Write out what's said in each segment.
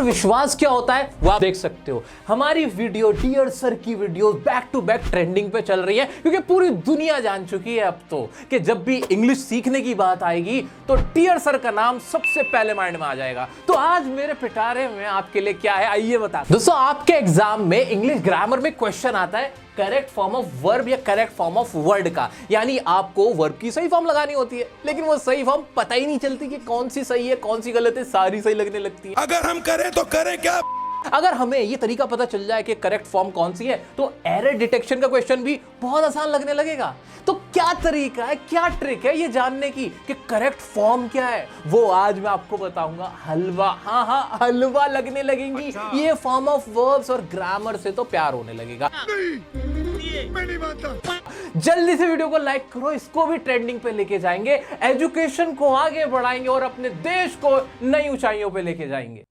और विश्वास क्या होता है वो आप देख सकते हो। हमारी वीडियो डियर सर की video back to back trending पे चल रही है, क्योंकि पूरी दुनिया जान चुकी है अब तो कि जब भी इंग्लिश सीखने की बात आएगी तो डियर सर का नाम सबसे पहले माइंड में आ जाएगा। तो आज मेरे पिटारे में आपके लिए क्या है आइए बता। दोस्तों, आपके एग्जाम में इंग्लिश ग्रामर में क्वेश्चन आता है करेक्ट फॉर्म ऑफ वर्ब या करेक्ट फॉर्म ऑफ वर्ड का, यानी आपको वर्ब की सही फॉर्म लगानी होती है, लेकिन वो सही फॉर्म पता ही नहीं चलती कि कौन सी सही है कौन सी गलत है, सारी सही लगने लगती है। अगर हम करें तो करें क्या? अगर हमें ये तरीका पता चल जाए कि करेक्ट फॉर्म कौन सी है तो एरर डिटेक्शन का क्वेश्चन भी बहुत आसान लगने लगेगा। तो क्या तरीका है, क्या ट्रिक है ये जानने की कि करेक्ट फॉर्म क्या है, वो आज मैं आपको बताऊंगा। हलवा, हाँ हलवा लगने लगेंगी। अच्छा। ये फॉर्म ऑफ वर्ब्स और ग्रामर से तो प्यार होने लगेगा। मैं नहीं मानता। जल्दी से वीडियो को लाइक करो, इसको भी ट्रेंडिंग पे लेके जाएंगे, एजुकेशन को आगे बढ़ाएंगे और अपने देश को नई ऊंचाइयों पे लेके जाएंगे।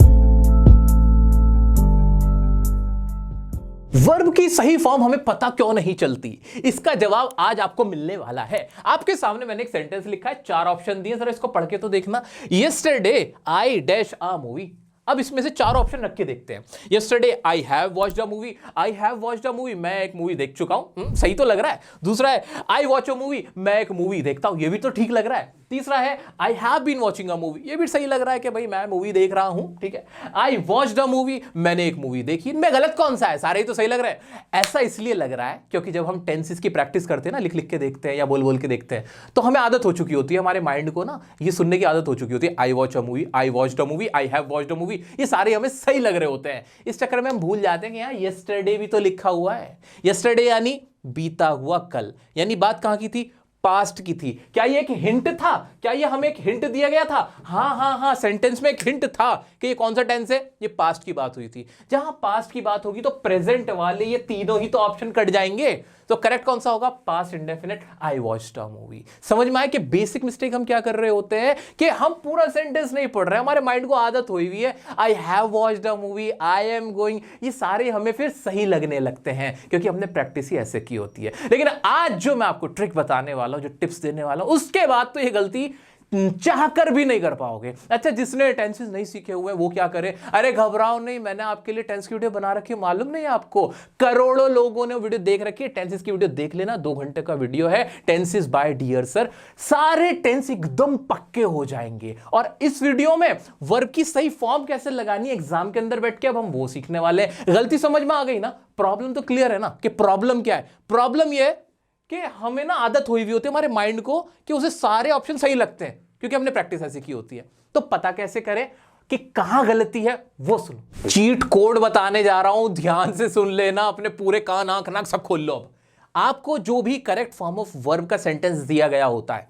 वर्ब की सही फॉर्म हमें पता क्यों नहीं चलती, इसका जवाब आज आपको मिलने वाला है। आपके सामने मैंने एक सेंटेंस लिखा है, 4 ऑप्शन दिए, जरा इसको पढ़ के तो देखना। Yesterday I dash a movie. अब इसमें से 4 ऑप्शन रख के देखते हैं। Yesterday I have watched a movie, I have watched a movie, मैं एक मूवी देख चुका हूं, सही तो लग रहा है। दूसरा है आई वॉच अ मूवी, मैं एक मूवी देखता हूं, ये भी तो ठीक लग रहा है। तीसरा है I have been watching a movie, ये भी सही लग रहा है कि भाई मैं मूवी देख रहा हूं, ठीक है। आई वॉच्ड अ मूवी, मैंने एक मूवी देखी। इनमें गलत कौन सा है? सारे ही तो सही लग रहे हैं। ऐसा इसलिए लग रहा है क्योंकि जब हम टेंसेस की प्रैक्टिस करते हैं ना, लिख लिख के देखते हैं या बोल बोल के देखते हैं, तो हमें आदत हो चुकी होती है, हमारे माइंड को ना ये सुनने की आदत हो चुकी होती है। I watch a movie, I watched a movie, I have watched a movie, ये सारे हमें सही लग रहे होते हैं। इस चक्कर में हम भूल जाते हैं कि यार यस्टरडे भी तो लिखा हुआ है। यस्टरडे यानी बीता हुआ कल, यानी बात कहां की थी? पास्ट की थी। क्या ये एक हिंट था? क्या ये हमें एक हिंट दिया गया था? हाँ, सेंटेंस में एक हिंट था कि ये कौन सा टेंस है, ये पास्ट की बात हुई थी। जहां पास्ट की बात होगी तो प्रेजेंट वाले ये तीनों ही तो ऑप्शन कट जाएंगे। तो करेक्ट कौन सा होगा? Past indefinite I watched a movie. समझ में आया कि बेसिक मिस्टेक हम क्या कर रहे होते हैं कि हम पूरा सेंटेंस नहीं पढ़ रहे, हमारे माइंड को आदत हुई हुई है I have watched a movie, I am going, ये सारे हमें फिर सही लगने लगते हैं क्योंकि हमने प्रैक्टिस ही ऐसे की होती है। लेकिन आज जो मैं आपको ट्रिक बताने वाला हूं, जो टिप्स देने वाला हूं, उसके बाद तो ये गलती चाहकर भी नहीं कर पाओगे। अच्छा, जिसने टेंसेस नहीं सीखे हुए वो क्या करे? अरे घबराओ नहीं, मैंने आपके लिए टेंस की वीडियो बना रखी है, मालूम नहीं आपको? करोड़ों लोगों ने वीडियो देख रखी है। टेंसेस की वीडियो देख लेना, 2 घंटे का वीडियो है, टेंसेस बाय डियर सर। सारे टेंस एकदम पक्के हो जाएंगे और इस वीडियो में वर्ब की सही फॉर्म कैसे लगानी है एग्जाम के अंदर बैठ के, अब हम वो सीखने वाले हैं। गलती समझ में आ गई ना? प्रॉब्लम तो क्लियर है ना कि प्रॉब्लम क्या है? प्रॉब्लम ये कि हमें ना आदत हुई हुई होती है हमारे माइंड को कि उसे सारे ऑप्शन सही लगते हैं क्योंकि हमने प्रैक्टिस ऐसी की होती है। तो पता कैसे करें कि कहां गलती है वो सुनो। चीट कोड बताने जा रहा हूं, ध्यान से सुन लेना, अपने पूरे कान आंख नाक सब खोल लो। अब आपको जो भी करेक्ट फॉर्म ऑफ वर्ब का सेंटेंस दिया गया होता है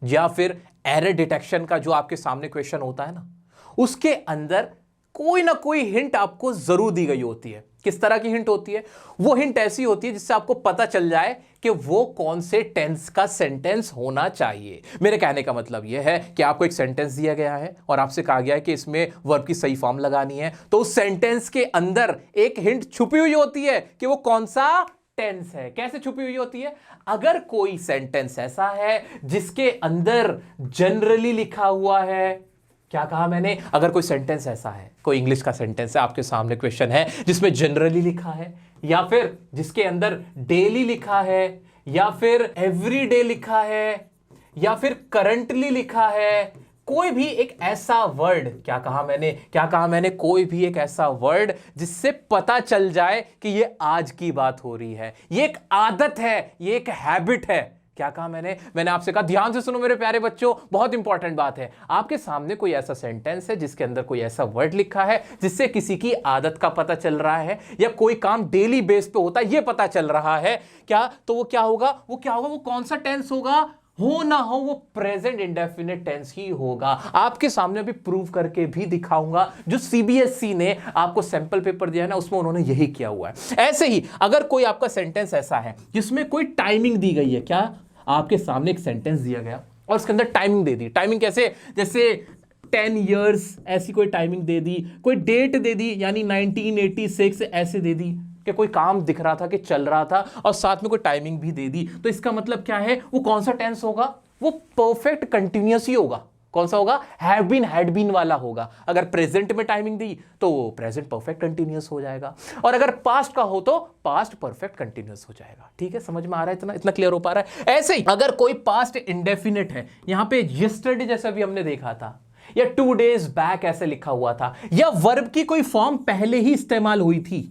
या फिर एरर डिटेक्शन का जो आपके सामने क्वेश्चन होता है ना, उसके अंदर कोई ना कोई हिंट आपको जरूर दी गई होती है। किस तरह की हिंट होती है? वो हिंट ऐसी होती है जिससे आपको पता चल जाए कि वो कौन से टेंस का सेंटेंस होना चाहिए। मेरे कहने का मतलब यह है कि आपको एक सेंटेंस दिया गया है और आपसे कहा गया है कि इसमें वर्ब की सही फॉर्म लगानी है, तो उस सेंटेंस के अंदर एक हिंट छुपी हुई होती है कि वो कौन सा टेंस है। कैसे छुपी हुई होती है? अगर कोई सेंटेंस ऐसा है जिसके अंदर जनरली लिखा हुआ है, क्या कहा मैंने? अगर कोई सेंटेंस ऐसा है, कोई इंग्लिश का सेंटेंस है, आपके सामने क्वेश्चन है जिसमें जनरली लिखा है या फिर जिसके अंदर डेली लिखा है या फिर एवरीडे लिखा है या फिर करंटली लिखा है, कोई भी एक ऐसा वर्ड, क्या कहा मैंने? कोई भी एक ऐसा वर्ड जिससे पता चल जाए कि ये आज की बात हो रही है, ये एक आदत है, ये एक हैबिट है। क्या कहा मैंने आपसे कहा ध्यान से सुनो मेरे प्यारे बच्चों, बहुत इंपॉर्टेंट बात है। आपके सामने कोई ऐसा सेंटेंस है जिसके अंदर कोई ऐसा वर्ड लिखा है जिससे किसी की आदत का पता चल रहा है या कोई काम डेली बेस पे होता है ये पता चल रहा है क्या? तो वो क्या होगा? वो कौन सा टेंस होगा? हो ना हो वो प्रेजेंट इंडेफिनिट टेंस ही होगा। आपके सामने भी प्रूव करके भी दिखाऊंगा। जो सीबीएसई ने आपको सैंपल पेपर दिया है ना, उसमें उन्होंने यही किया हुआ है। ऐसे ही अगर कोई आपका सेंटेंस ऐसा है जिसमें कोई टाइमिंग दी गई है, क्या आपके सामने एक सेंटेंस दिया गया और उसके अंदर टाइमिंग दे दी। टाइमिंग कैसे? जैसे 10 years ऐसी कोई टाइमिंग दे दी, कोई डेट दे दी यानी 1986 ऐसे दे दी कि कोई काम दिख रहा था कि चल रहा था और साथ में कोई टाइमिंग भी दे दी। तो इसका मतलब क्या है? वो कौन सा टेंस होगा? वो परफेक्ट कंटिन्यूअस ही होगा। कौन सा होगा? हैव बीन, हैड बीन वाला होगा। अगर प्रेजेंट में टाइमिंग दी तो प्रेजेंट परफेक्ट कंटिन्यूअस हो जाएगा, और अगर पास्ट का हो तो पास्ट परफेक्ट कंटिन्यूअस हो जाएगा। ठीक है, समझ में आ रहा है? इतना इतना क्लियर हो पा रहा है? ऐसे ही अगर कोई पास्ट इंडेफिनिट है, यहां पे यस्टरडे जैसा भी हमने देखा था, या 2 days बैक ऐसे लिखा हुआ था, या वर्ब की कोई फॉर्म पहले ही इस्तेमाल हुई थी।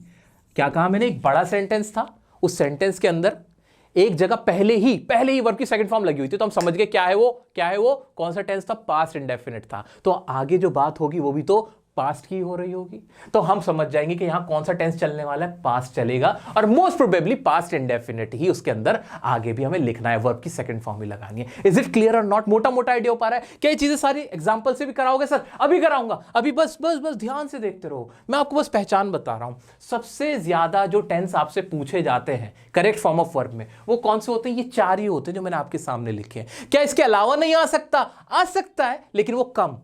क्या कहा मैंने? एक बड़ा सेंटेंस था, उस सेंटेंस के अंदर एक जगह पहले ही वर्ब की सेकंड फॉर्म लगी हुई थी, तो हम समझ गए क्या है वो, कौन सा टेंस था? पास्ट इंडेफिनिट था। तो आगे जो बात होगी वो भी तो पास्ट की हो रही होगी, तो हम समझ जाएंगे कि यहां कौन सा टेंस चलने वाला है, पास्ट चलेगा, और मोस्ट प्रोबेबली पास्ट इंडेफिनिट ही उसके अंदर आगे भी हमें लिखना है, वर्ब की सेकंड फॉर्म भी लगानी है। इज इट क्लियर और नॉट? मोटा मोटा आइडिया हो पा रहा है? क्या ये चीजें सारी एग्जांपल से भी कराओगे सर? अभी कराऊंगा, अभी बस ध्यान से देखते रहो, मैं आपको बस पहचान बता रहा हूं। सबसे ज्यादा जो टेंस आपसे पूछे जाते हैं करेक्ट फॉर्म ऑफ वर्ब में, वो कौन से होते हैं? ये 4 ही होते हैं जो मैंने आपके सामने लिखे हैं। क्या इसके अलावा नहीं आ सकता? आ सकता है, लेकिन वो कम।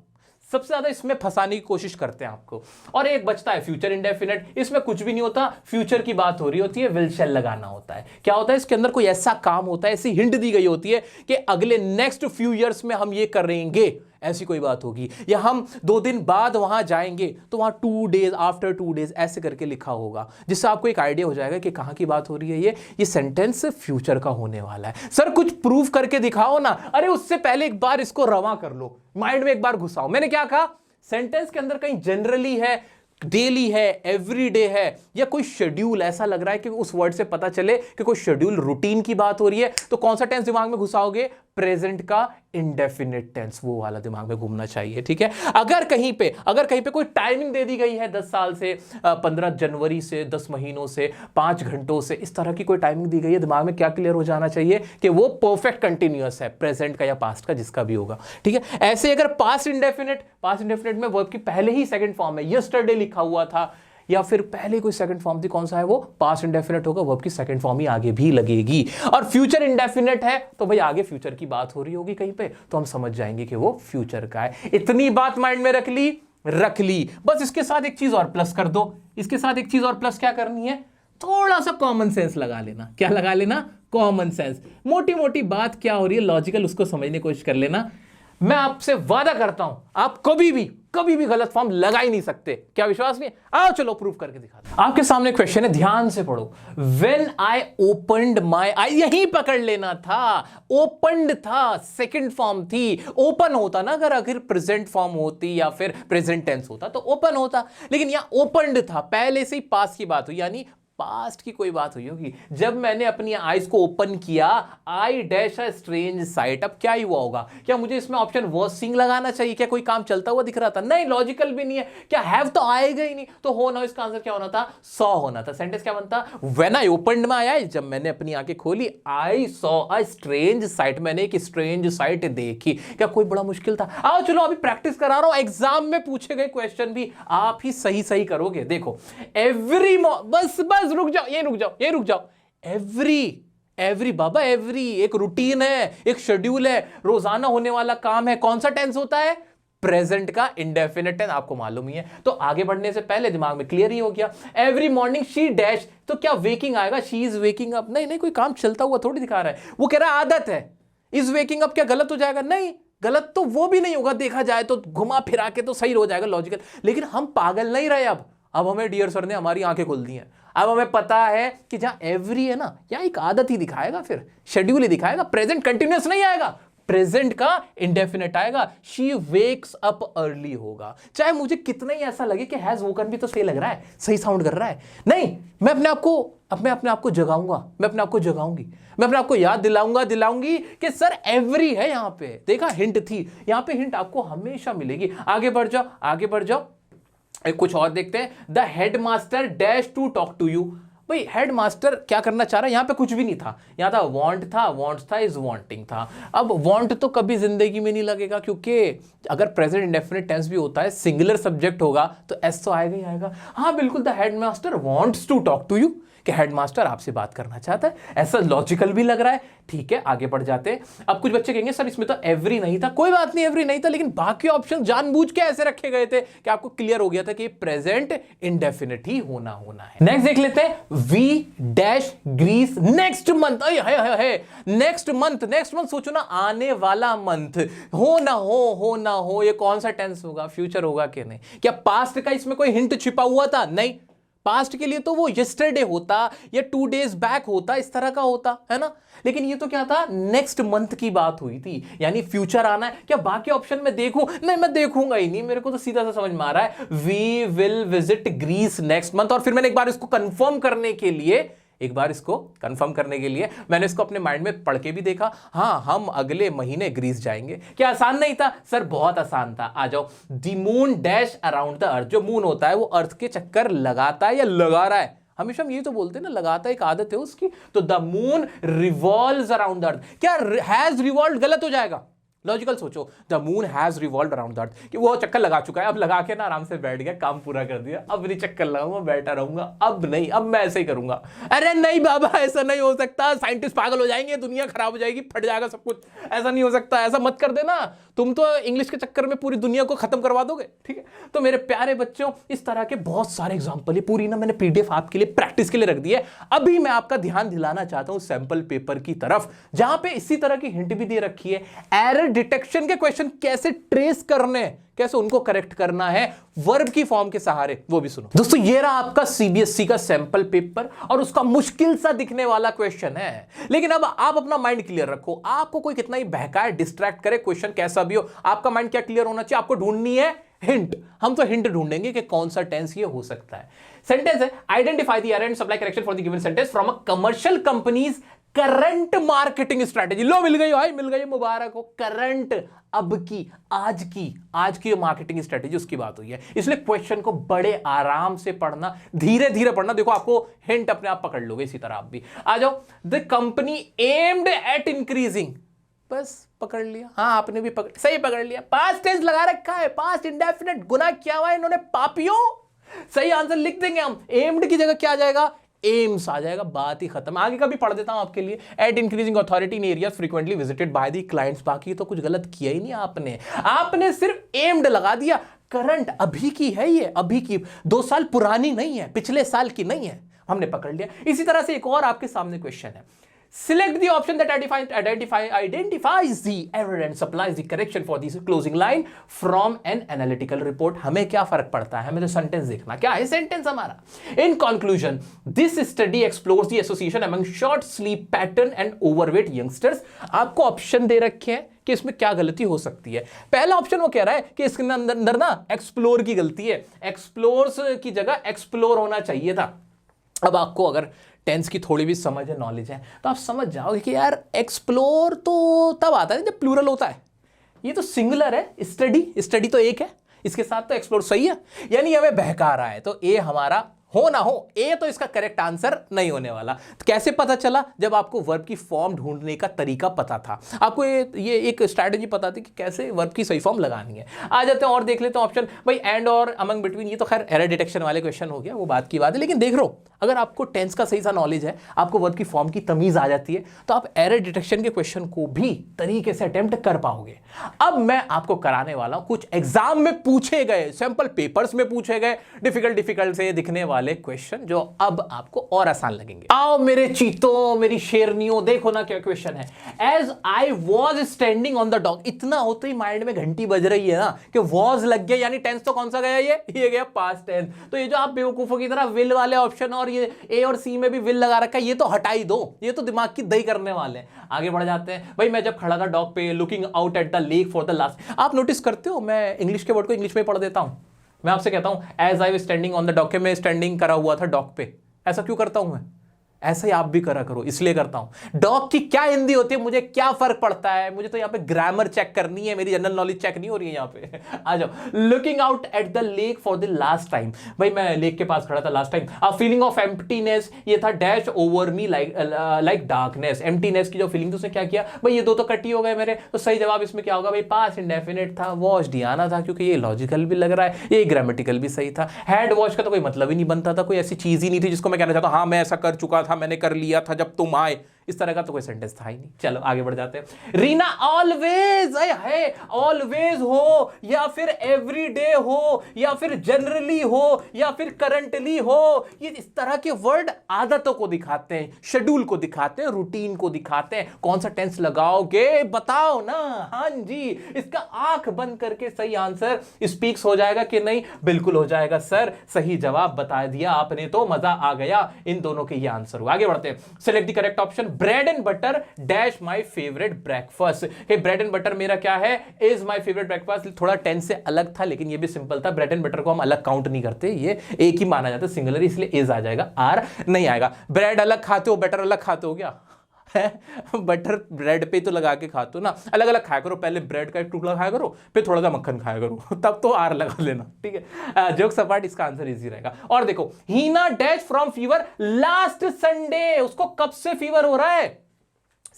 सबसे ज्यादा इसमें फंसाने की कोशिश करते हैं आपको। और एक बचता है फ्यूचर इंडेफिनिट, इसमें कुछ भी नहीं होता, फ्यूचर की बात हो रही होती है, विल शैल लगाना होता है। क्या होता है इसके अंदर? कोई ऐसा काम होता है, ऐसी हिंट दी गई होती है कि अगले नेक्स्ट फ्यू ईयर्स में हम ये करेंगे, ऐसी कोई बात होगी, या हम 2 दिन बाद वहां जाएंगे तो वहां 2 days, आफ्टर 2 days ऐसे करके लिखा होगा, जिससे आपको एक आइडिया हो जाएगा कि कहां की बात हो रही है। ये सेंटेंस फ्यूचर का होने वाला है। सर कुछ प्रूफ करके दिखाओ ना। अरे उससे पहले एक बार इसको रवा कर लो, माइंड में एक बार घुसाओ। मैंने क्या कहा? सेंटेंस के अंदर कहीं जनरली है, डेली है, एवरीडे है, या कोई शेड्यूल ऐसा लग रहा है कि उस वर्ड से पता चले कि कोई शेड्यूल रूटीन की बात हो रही है, तो कौन सा टेंस दिमाग में घुसाओगे? प्रेजेंट का इंडेफिनिट टेंस, वो वाला दिमाग में घूमना चाहिए। ठीक है, अगर कहीं पे कोई टाइमिंग दे दी गई है 10 साल से, 15 जनवरी से, 10 महीनों से, 5 घंटों से, इस तरह की कोई टाइमिंग दी गई है, दिमाग में क्या क्लियर हो जाना चाहिए कि वो परफेक्ट कंटिन्यूअस है, प्रेजेंट का या पास्ट का, जिसका भी होगा। ठीक है, ऐसे अगर पास्ट इंडेफिनिट में वर्ब की पहले ही सेकंड फॉर्म है, यस्टरडे लिखा हुआ था, या फिर पहले कोई सेकंड फॉर्म थी, कौन सा है वो? पास्ट इंडेफिनिट होगा, वर्ब की सेकंड फॉर्म ही आगे भी लगेगी। और फ्यूचर इंडेफिनिट है तो भाई आगे फ्यूचर की बात हो रही होगी कहीं पे, तो हम समझ जाएंगे कि वो फ्यूचर का है। इतनी बात माइंड में रख ली। बस इसके साथ एक चीज और प्लस कर दो। इसके साथ एक चीज और प्लस क्या करनी है? थोड़ा सा कॉमन सेंस लगा लेना। क्या लगा लेना? Common sense. मोटी मोटी बात क्या हो रही है, लॉजिकल, उसको समझने की कोशिश कर लेना। मैं आपसे वादा करता हूं आप कभी भी गलत फॉर्म लगा ही नहीं सकते। क्या विश्वास नहीं? आओ चलो प्रूफ करके दिखाते हैं। आपके सामने क्वेश्चन है, ध्यान से पढ़ो। When I opened my eyes, यही पकड़ लेना था। ओपनड था, सेकंड फॉर्म थी। ओपन होता ना अगर प्रेजेंट फॉर्म होती या फिर प्रेजेंट टेंस होता तो ओपन होता, लेकिन यहां ओपनड था, पहले से ही पास्ट की बात हुई, यानी पास्ट की कोई बात हुई होगी। जब मैंने अपनी आईज को ओपन किया, I dash a strange site, अब क्या ही हुआ होगा? क्या मुझे इसमें ऑप्शन वाज सीइंग लगाना चाहिए? क्या कोई काम चलता हुआ दिख रहा था? नहीं, लॉजिकल भी नहीं है। क्या हैव तो आएगा ही नहीं, तो हो ना, इसका आंसर क्या होना था? सॉ होना था। सेंटेंस क्या बनता? When I opened my eyes, जब मैंने अपनी आंखें खोली, I saw a strange site, मैंने एक स्ट्रेंज साइट देखी। क्या कोई बड़ा मुश्किल था? आओ चलो अभी प्रैक्टिस करा रहा हूं, एग्जाम में पूछे गए क्वेश्चन भी आप ही सही करोगे। देखो, एवरी बस रुक जाओ। एवरी बाबा, एवरी एक रूटीन है, एक शेड्यूल है, रोजाना होने वाला काम है। कौन सा टेंस होता है? प्रेजेंट का इंडेफिनिट टेंस, आपको मालूम ही है। तो आगे बढ़ने से पहले दिमाग में क्लियर ही हो गया। एवरी मॉर्निंग शी डैश, तो क्या वेकिंग आएगा? She is waking up? नहीं, कोई काम चलता हुआ थोड़ी दिखा रहा है, वो कह रहा है आदत है। इज वेकिंग अप क्या गलत हो जाएगा? नहीं, गलत तो वो भी नहीं होगा, देखा जाए तो घुमा फिरा के तो सही हो जाएगा, लॉजिकल। लेकिन हम पागल नहीं रहे। अब हमें डियर सर ने हमारी आंखें खोल दी हैं। अब हमें पता है कि जहां एवरी है ना, या एक आदत ही दिखाएगा, फिर शेड्यूल ही दिखाएगा, प्रेजेंट कंटिन्यूअस नहीं आएगा, प्रेजेंट का इंडेफिनिट आएगा। शी वेक्स अप अर्ली होगा। चाहे मुझे कितना ही ऐसा लगे कि हैज वोकन भी तो सही लग रहा है, सही साउंड कर रहा है, नहीं, मैं अपने आप को जगाऊंगा, मैं अपने आप को जगाऊंगी, मैं अपने आप को याद दिलाऊंगी कि सर एवरी है। यहां पे देखा, हिंट थी, यहां पे हिंट आपको हमेशा मिलेगी। आगे बढ़ जाओ, कुछ और देखते हैं। The headmaster dash to talk to you. भाई हेडमास्टर क्या करना चाह रहा है? यहां पे कुछ भी नहीं था, यहां था वांट्स था, इज वांटिंग था। अब वांट तो कभी जिंदगी में नहीं लगेगा, क्योंकि अगर प्रेजेंट इंडेफिनिट टेंस भी होता है, सिंगुलर सब्जेक्ट होगा तो एस तो आएगा ही आएगा। हाँ बिल्कुल, the headmaster wants to talk to you, कि हेडमास्टर आपसे बात करना चाहता है, ऐसा लॉजिकल भी लग रहा है। ठीक है, आगे बढ़ जाते हैं। अब कुछ बच्चे कहेंगे सर इसमें तो एवरी नहीं था, कोई बात नहीं एवरी नहीं था, लेकिन बाकी ऑप्शन जानबूझ के ऐसे रखे गए थे कि आपको क्लियर हो गया था कि प्रेजेंट इंडेफिनिट ही होना है। नेक्स्ट देख लेते हैं, we dash Greece next month. Next month सोचो ना, आने वाला मंथ, हो ना हो, ये कौन सा टेंस होगा, फ्यूचर होगा कि नहीं? क्या पास्ट का इसमें कोई हिंट छिपा हुआ था? नहीं, पास्ट के लिए तो वो यस्टरडे होता या 2 days बैक होता, इस तरह का होता है ना। लेकिन ये तो क्या था, नेक्स्ट मंथ की बात हुई थी, यानी फ्यूचर आना है। क्या बाकी ऑप्शन में देखूं? नहीं, मैं देखूंगा ही नहीं, मेरे को तो सीधा सा समझ में आ रहा है, we will visit Greece next month. और फिर मैंने एक बार इसको कंफर्म करने के लिए मैंने इसको अपने माइंड में पढ़ के भी देखा। हाँ, हम अगले महीने ग्रीस जाएंगे। क्या आसान नहीं था सर? बहुत आसान था। आ जाओ, the moon dash around the earth. जो मून होता है वो अर्थ के चक्कर लगाता है या लगा रहा है, हमेशा हम ये तो बोलते हैं ना, लगाता है, एक आदत है उसकी। तो the moon revolves around the earth. क्या हैज रिवॉल्व्ड गलत हो जाएगा? लॉजिकल सोचो, the moon has revolved around the earth, कि वो चक्कर लगा चुका है, अब लगा के ना आराम से बैठ गया, काम पूरा कर दिया, अब नहीं चक्कर लगाऊंगा, बैठा रहूंगा, अब नहीं, अब मैं ऐसे ही करूंगा। अरे नहीं बाबा, ऐसा नहीं हो सकता, साइंटिस्ट पागल हो जाएंगे, दुनिया खराब हो जाएगी, फट जाएगा सब कुछ, ऐसा नहीं हो सकता, ऐसा मत कर देना, तुम तो इंग्लिश के चक्कर में पूरी दुनिया को खत्म करवा दोगे। ठीक है, तो मेरे प्यारे बच्चों, इस तरह के बहुत सारे एग्जाम्पल है, पूरी ना मैंने पीडीएफ आपके लिए प्रैक्टिस के लिए रख दी है। अभी मैं आपका ध्यान दिलाना चाहता हूं सैंपल पेपर की तरफ, जहां पे इसी तरह की हिंट भी दे रखी है, एरर डिटेक्शन के क्वेश्चन कैसे ट्रेस करने, कैसे उनको करेक्ट करना है वर्ब की फॉर्म के सहारे, वो भी सुनो। दोस्तों, ये रहा आपका सीबीएसई का सैंपल पेपर और उसका मुश्किल सा दिखने वाला क्वेश्चन है। लेकिन अब आप अपना माइंड क्लियर रखो, आपको कोई कितना ही बहकाए, डिस्ट्रैक्ट करे, क्वेश्चन कैसा भी हो, आपका माइंड क्या क्लियर होना चाहिए? आपको ढूंढनी है हिंट। हम तो हिंट ढूंढेंगे कि कौन सा टेंस ये हो सकता है। सेंटेंस है, identify the error and supply correction for the given sentence from a commercial company's current marketing strategy. लो, मिल गई भाई, मिल गई, मुबारक हो। करंट, अब की, आज की मार्केटिंग स्ट्रेटेजी, उसकी बात हुई है। इसलिए क्वेश्चन को बड़े आराम से पढ़ना, धीरे धीरे पढ़ना। देखो, आपको हिंट अपने आप पकड़ लोगे। इसी तरह आप भी आ जाओ, the company aimed at increasing, बस पकड़ लिया। हाँ, आपने भी सही पकड़ लिया। पास्ट टेंस लगा रखा है, पास्ट इंडेफिनिट, गुनाह किया हुआ है इन्होंने पापियों। सही आंसर लिख देंगे हम। एम्ड की जगह क्या आ जाएगा? एम्स आ जाएगा, बात ही खत्म। आगे का भी पढ़ देता हूं आपके लिए, at increasing authority in areas frequently visited by the clients. बाकी तो कुछ गलत किया ही नहीं आपने सिर्फ एम्ड लगा दिया। करंट, अभी की है, ये अभी की, 2 साल पुरानी नहीं है, पिछले साल की नहीं है, हमने पकड़ लिया। इसी तरह से एक और आपके सामने क्वेश्चन है, select the option that identifies the error and supplies the correction for this closing line from an analytical report। हमें क्या फर्क पड़ता है, हमें तो सेंटेंस देखना। क्या है सेंटेंस हमारा? In conclusion, this study explores the association among short sleep pattern and overweight youngsters। आपको ऑप्शन दे रखे हैं कि इसमें क्या गलती हो सकती है। पहला ऑप्शन वो कह रहा है कि इसके अंदर ना एक्सप्लोर की गलती है, एक्सप्लोर्स की जगह एक्सप्लोर होना चाहिए था। अब आपको अगर टेंस की थोड़ी भी समझ है, नॉलेज है, तो आप समझ जाओगे कि यार एक्सप्लोर तो तब आता है जब प्लूरल होता है। ये तो सिंगुलर है, स्टडी तो एक है, इसके साथ तो एक्सप्लोर सही है, यानी हमें बहका रहा है। तो ए हमारा हो ना हो, ए तो इसका करेक्ट आंसर नहीं होने वाला। तो कैसे पता चला? जब आपको वर्ब की फॉर्म ढूंढने का तरीका पता था, आपको ये एक स्ट्रैटेजी पता थी कि कैसे वर्ब की सही फॉर्म लगानी है। आ जाते हैं और देख लेते हैं ऑप्शन भाई, एंड और अमंग बिटवीन। ये तो खैर एरर डिटेक्शन वाले क्वेश्चन हो गया, वो बात की बात है। लेकिन देख लो, अगर आपको टेंस का सही सा नॉलेज है, आपको वर्ब की फॉर्म की तमीज आ जाती है, तो आप एरर डिटेक्शन के क्वेश्चन को भी तरीके से अटेम्प्ट कर पाओगे। अब मैं आपको कराने वाला हूं कुछ एग्जाम में पूछे गए, सैंपल पेपर्स में पूछे गए डिफिकल्ट से दिखने वाले क्वेश्चन, जो अब आपको और आसान लगेंगे। आओ मेरे चीतों, मेरी शेरनियों, देखो ना क्या क्वेश्चन है। As I was standing on the dock. इतना होते ही माइंड में घंटी बज रही है ना कि वॉज लग गया, यानी टेंस तो कौन सा गया? ये गया पास्ट टेंस। तो ये जो आप बेवकूफों की तरह विल वाले ऑप्शन और ये ए और सी में भी विल लगा रखा है, ये तो हटा ही दो, ये तो दिमाग की दही करने वाले हैं। आगे बढ़ जाते हैं भाई। मैं जब खड़ा था डॉक पे, looking out at the lake for the last. आप नोटिस करते हो, मैं इंग्लिश के वर्ड को इंग्लिश में पढ़ देता हूं। मैं आपसे कहता हूं as I was standing on the dock, मैं स्टैंडिंग करा हुआ था डॉक पे। ऐसा क्यों करता हूं मैं? ऐसा ही आप भी करा करो, इसलिए करता हूं। डॉग की क्या हिंदी होती है, मुझे क्या फर्क पड़ता है, मुझे तो यहां पे ग्रामर चेक करनी है, मेरी जनरल नॉलेज चेक नहीं हो रही है यहां पे। आ जाओ। Looking out at the lake for the last time, भाई मैं लेक के पास खड़ा था last time. A feeling of emptiness, ये था dash over me like darkness. Emptiness की जो फीलिंग, तो उसने क्या किया भाई, ये दो तो कटी हो गए मेरे, तो सही जवाब इसमें क्या होगा भाई, पास इंडेफिनिट था, वॉश्ड ही आना था, क्योंकि ये लॉजिकल भी लग रहा है, ये ग्रामेटिकल भी सही था। हैड वॉश का तो कोई मतलब ही नहीं बनता था, कोई ऐसी चीज ही नहीं थी जिसको मैं कहना चाहता हूं हाँ मैं ऐसा कर चुका था, मैंने कर लिया था जब तुम आए, इस तरह का तो कोई सेंटेंस था ही नहीं। चलो आगे बढ़ जाते हैं। रीना ऑलवेज है, ऑलवेज हो या फिर एवरीडे हो या फिर जनरली हो या फिर करंटली हो, ये इस तरह के वर्ड आदतों को दिखाते हैं, शेड्यूल को दिखाते हैं, रूटीन को दिखाते हैं। कौन सा टेंस लगाओगे बताओ ना। हाँ जी, इसका आंख बंद करके सही आंसर स्पीक्स हो जाएगा कि नहीं, बिल्कुल हो जाएगा सर, सही जवाब बता दिया आपने, तो मजा आ गया। इन दोनों के ये आंसर हुआ। आगे बढ़ते हैं। Select the correct option. Bread and butter dash my favourite breakfast. Bread and butter मेरा क्या है, इज माय फेवरेट ब्रेकफास्ट। थोड़ा टेंस से अलग था लेकिन ये भी सिंपल था। ब्रेड एंड बटर को हम अलग काउंट नहीं करते, ये एक ही माना जाता है, सिंगुलर, इसलिए इज आ जाएगा, आर नहीं आएगा। ब्रेड अलग खाते हो, बटर अलग खाते हो क्या? बटर ब्रेड पे तो लगा के खाते हो ना, अलग अलग खाया करो। पहले ब्रेड का एक टुकड़ा खाया करो, फिर थोड़ा सा मक्खन खाया करो, तब तो आर लगा लेना, ठीक है। जोक सपाट, इसका आंसर इजी रहेगा। और देखो, Heena dash from fever last Sunday, उसको कब से फीवर हो रहा है,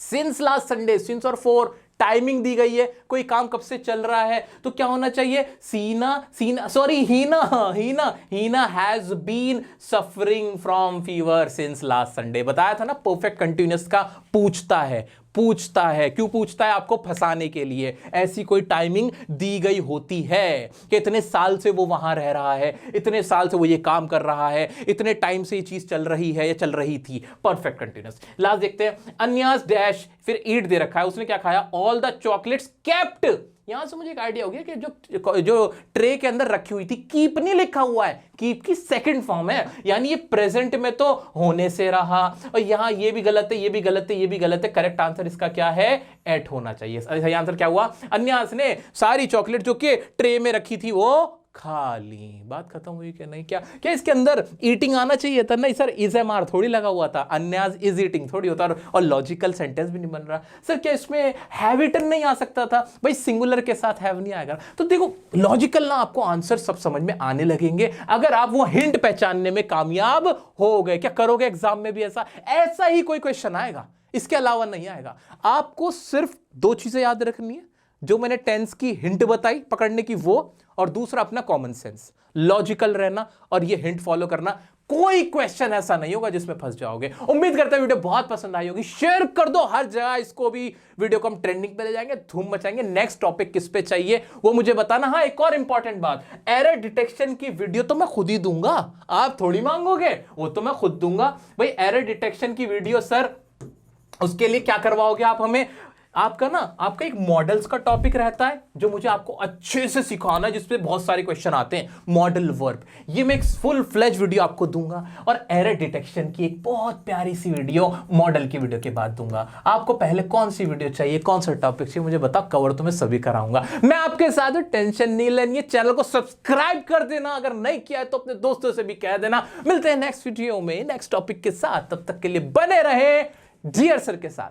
सिंस लास्ट संडे, सिंस और फोर टाइमिंग दी गई है, कोई काम कब से चल रहा है, तो क्या होना चाहिए, Heena has been suffering from fever since last Sunday. बताया था ना, परफेक्ट कंटिन्यूअस का पूछता है। क्यों पूछता है, आपको फंसाने के लिए। ऐसी कोई टाइमिंग दी गई होती है कि इतने साल से वो वहां रह रहा है, इतने साल से वो ये काम कर रहा है, इतने टाइम से ये चीज चल रही है या चल रही थी, परफेक्ट कंटिन्यूअस। लास्ट देखते हैं। अन्यास डैश, फिर ईट दे रखा है, उसने क्या खाया, ऑल द चॉकलेट्स केप्ट। यहां से मुझे एक आइडिया हो गया कि जो ट्रे के अंदर रखी हुई थी, कीप नहीं लिखा हुआ है, कीप की सेकंड फॉर्म है, यानी ये प्रेजेंट में तो होने से रहा, और यहां ये भी गलत है, ये भी गलत है, ये भी गलत है। करेक्ट आंसर इसका क्या है, एट होना चाहिए। सही आंसर क्या हुआ, अन्यास ने सारी चॉकलेट जो कि ट्रे में रखी थी वो खा ली। बात खत्म हुई कि नहीं? क्या इसके अंदर ईटिंग आना चाहिए था? नहीं सर, इज एम आर थोड़ी लगा हुआ था, अन्याज इज ईटिंग थोड़ी होता, और लॉजिकल सेंटेंस भी नहीं बन रहा। सर क्या इसमें हैव इटन नहीं आ सकता था? भाई सिंगुलर के साथ हैव नहीं आएगा। तो देखो, लॉजिकल ना आपको आंसर सब समझ में आने लगेंगे अगर आप वो हिंट पहचानने में कामयाब हो गए। क्या करोगे एग्जाम में भी ऐसा ही कोई क्वेश्चन आएगा, इसके अलावा नहीं आएगा। आपको सिर्फ दो चीजें याद रखनी है, जो मैंने टेंस की हिंट बताई पकड़ने की वो, और दूसरा अपना कॉमन सेंस, लॉजिकल रहना और ये हिंट फॉलो करना। कोई क्वेश्चन ऐसा नहीं होगा जिसमें फंस जाओगे। उम्मीद करता हूं वीडियो बहुत पसंद आई होगी, शेयर कर दो हर जगह इसको भी। वीडियो को हम ट्रेंडिंग पे ले जाएंगे, धूम मचाएंगे। नेक्स्ट टॉपिक किस पे चाहिए वो मुझे बताना। हाँ, एक और इंपॉर्टेंट बात, एरर डिटेक्शन की वीडियो तो मैं खुद ही दूंगा, आप थोड़ी मांगोगे, वो तो मैं खुद दूंगा। भाई एरर डिटेक्शन की वीडियो सर, उसके लिए क्या करवाओगे आप हमें, आपका एक मॉडल्स का टॉपिक रहता है जो मुझे आपको अच्छे से सिखाना है, जिसपे बहुत सारे क्वेश्चन आते हैं, मॉडल वर्ब। ये मैं एक फुल फ्लेज वीडियो आपको दूंगा, और एरर डिटेक्शन की एक बहुत प्यारी सी वीडियो मॉडल की वीडियो के बाद दूंगा। आपको पहले कौन सी वीडियो चाहिए, कौन सा टॉपिक चाहिए, मुझे बताओ, कवर तो मैं सभी कराऊंगा। मैं आपके साथ, टेंशन नहीं लेनी है। चैनल को सब्सक्राइब कर देना, अगर नहीं किया है तो अपने दोस्तों से भी कह देना। मिलते हैं नेक्स्ट वीडियो में नेक्स्ट टॉपिक के साथ, तब तक के लिए बने रहे डियर सर के साथ।